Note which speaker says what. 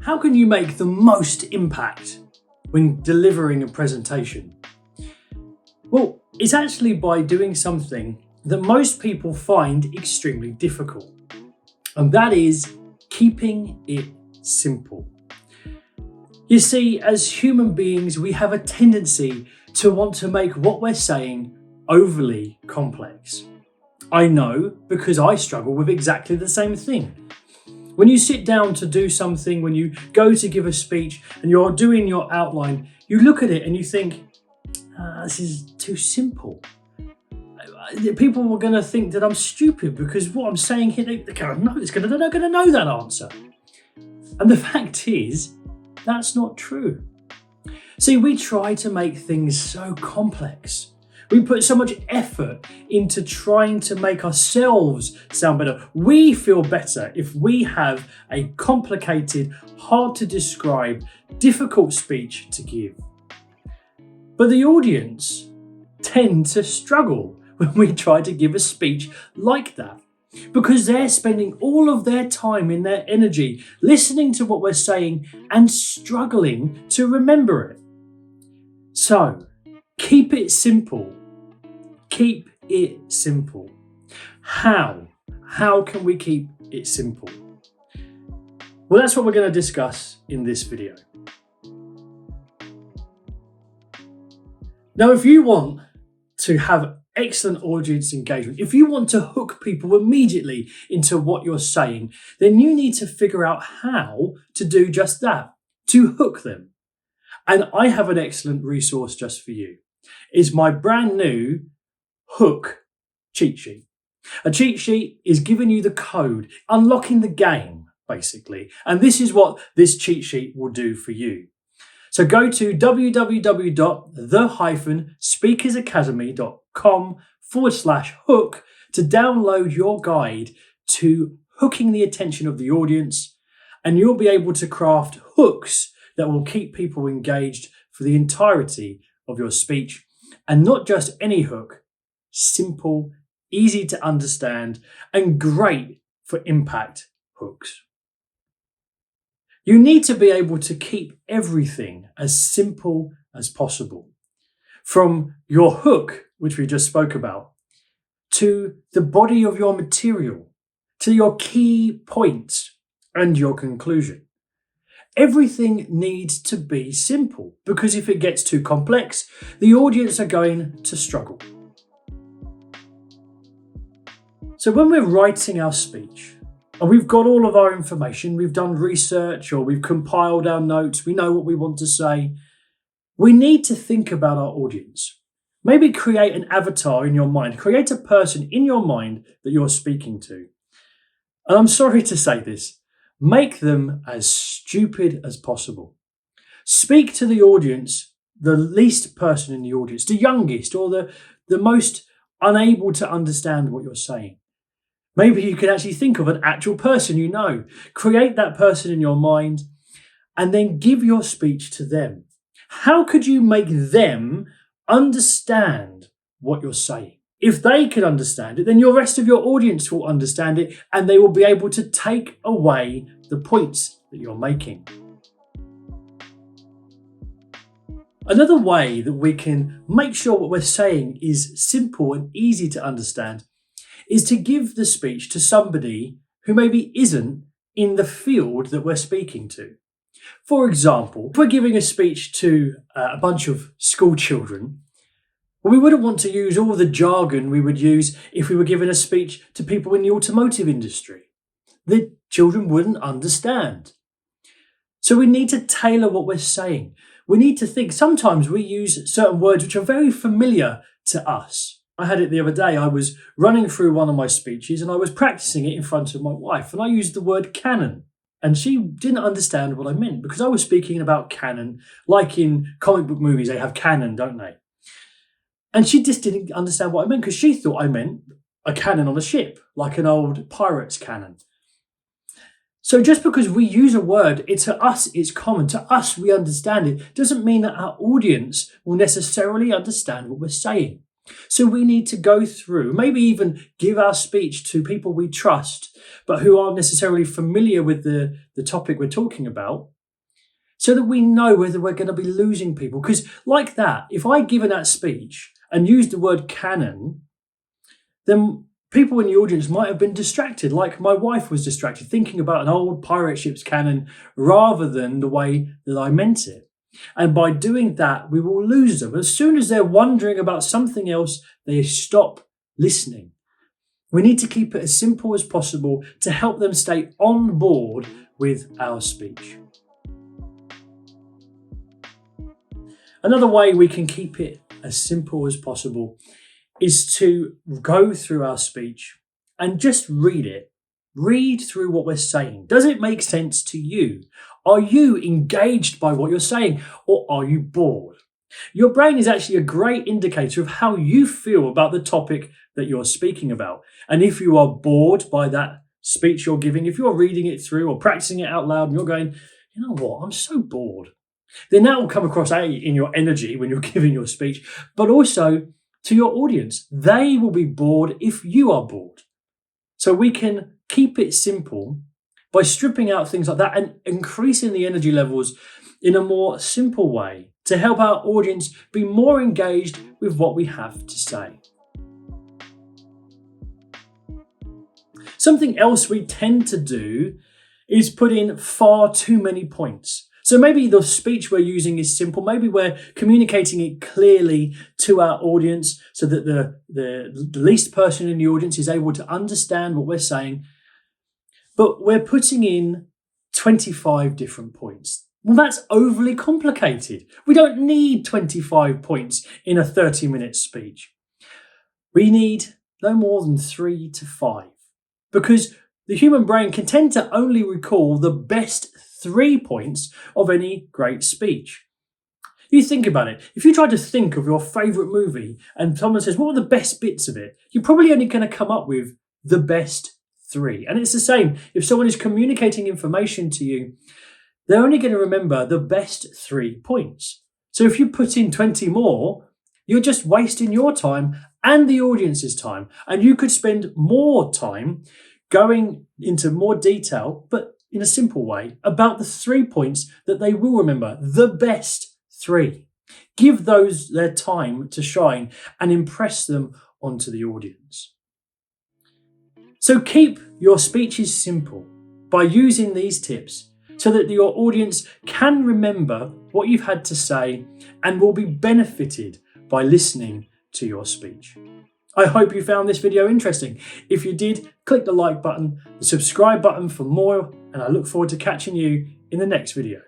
Speaker 1: How can you make the most impact when delivering a presentation? Well, it's actually by doing something that most people find extremely difficult, and that is keeping it simple. You see, as human beings, we have a tendency to want to make what we're saying overly complex. I know because I struggle with exactly the same thing. When you sit down to do something, when you go to give a speech and you're doing your outline, you look at it and you think, this is too simple. People are going to think that I'm stupid because what I'm saying here, they're going to know, they're not going to know that answer. And the fact is, that's not true. See, we try to make things so complex. We put so much effort into trying to make ourselves sound better. We feel better if we have a complicated, hard to describe, difficult speech to give. But the audience tend to struggle when we try to give a speech like that, because they're spending all of their time and their energy listening to what we're saying and struggling to remember it. So, keep it simple. Keep it simple. How? How can we keep it simple? Well, that's what we're going to discuss in this video. Now, if you want to have excellent audience engagement, if you want to hook people immediately into what you're saying, then you need to figure out how to do just that, to hook them. And I have an excellent resource just for you. It's my brand new hook cheat sheet. A cheat sheet is giving you the code, unlocking the game, basically. And this is what this cheat sheet will do for you. So go to www.the-speakersacademy.com/hook to download your guide to hooking the attention of the audience, and you'll be able to craft hooks that will keep people engaged for the entirety of your speech. And not just any hook, simple, easy to understand, and great for impact hooks. You need to be able to keep everything as simple as possible. From your hook, which we just spoke about, to the body of your material, to your key points and your conclusion. Everything needs to be simple, because if it gets too complex, the audience are going to struggle. So when we're writing our speech, and we've got all of our information, we've done research or we've compiled our notes, we know what we want to say, we need to think about our audience. Maybe create an avatar in your mind, create a person in your mind that you're speaking to. And I'm sorry to say this, make them as stupid as possible. Speak to the audience, the least person in the audience, the youngest or the most unable to understand what you're saying. Maybe you can actually think of an actual person you know. Create that person in your mind and then give your speech to them. How could you make them understand what you're saying? If they can understand it, then your rest of your audience will understand it and they will be able to take away the points that you're making. Another way that we can make sure what we're saying is simple and easy to understand is to give the speech to somebody who maybe isn't in the field that we're speaking to. For example, if we're giving a speech to a bunch of school children, we wouldn't want to use all the jargon we would use if we were giving a speech to people in the automotive industry. The children wouldn't understand. So we need to tailor what we're saying. We need to think, sometimes we use certain words which are very familiar to us. I had it the other day. I was running through one of my speeches and I was practicing it in front of my wife, and I used the word canon. And she didn't understand what I meant because I was speaking about canon, like in comic book movies, they have canon, don't they? And she just didn't understand what I meant because she thought I meant a cannon on a ship, like an old pirate's cannon. So just because we use a word, to us it's common, to us we understand it, doesn't mean that our audience will necessarily understand what we're saying. So we need to go through, maybe even give our speech to people we trust, but who aren't necessarily familiar with the topic we're talking about, so that we know whether we're going to be losing people. Because like that, if I give that speech and use the word canon, then people in the audience might have been distracted, like my wife was distracted, thinking about an old pirate ship's cannon rather than the way that I meant it. And by doing that, we will lose them. As soon as they're wondering about something else, they stop listening. We need to keep it as simple as possible to help them stay on board with our speech. Another way we can keep it as simple as possible is to go through our speech and just read it. Read through what we're saying. Does it make sense to you? Are you engaged by what you're saying, or are you bored? Your brain is actually a great indicator of how you feel about the topic that you're speaking about. And if you are bored by that speech you're giving, if you're reading it through or practicing it out loud and you're going, you know what, I'm so bored, then that will come across in your energy when you're giving your speech, but also to your audience. They will be bored if you are bored. So we can keep it simple by stripping out things like that and increasing the energy levels in a more simple way to help our audience be more engaged with what we have to say. Something else we tend to do is put in far too many points. So maybe the speech we're using is simple. Maybe we're communicating it clearly to our audience so that the least person in the audience is able to understand what we're saying. But we're putting in 25 different points. Well, that's overly complicated. We don't need 25 points in a 30-minute speech. We need no more than 3 to 5, because the human brain can tend to only recall the best 3 points of any great speech. You think about it. If you try to think of your favourite movie and someone says, what are the best bits of it? You're probably only going to come up with the best 3. And it's the same. If someone is communicating information to you, they're only going to remember the best 3 points. So if you put in 20 more, you're just wasting your time and the audience's time. And you could spend more time going into more detail, but in a simple way, about the 3 points that they will remember, the best 3. Give those their time to shine and impress them onto the audience. So keep your speeches simple by using these tips so that your audience can remember what you've had to say and will be benefited by listening to your speech. I hope you found this video interesting. If you did, click the like button, the subscribe button for more, and I look forward to catching you in the next video.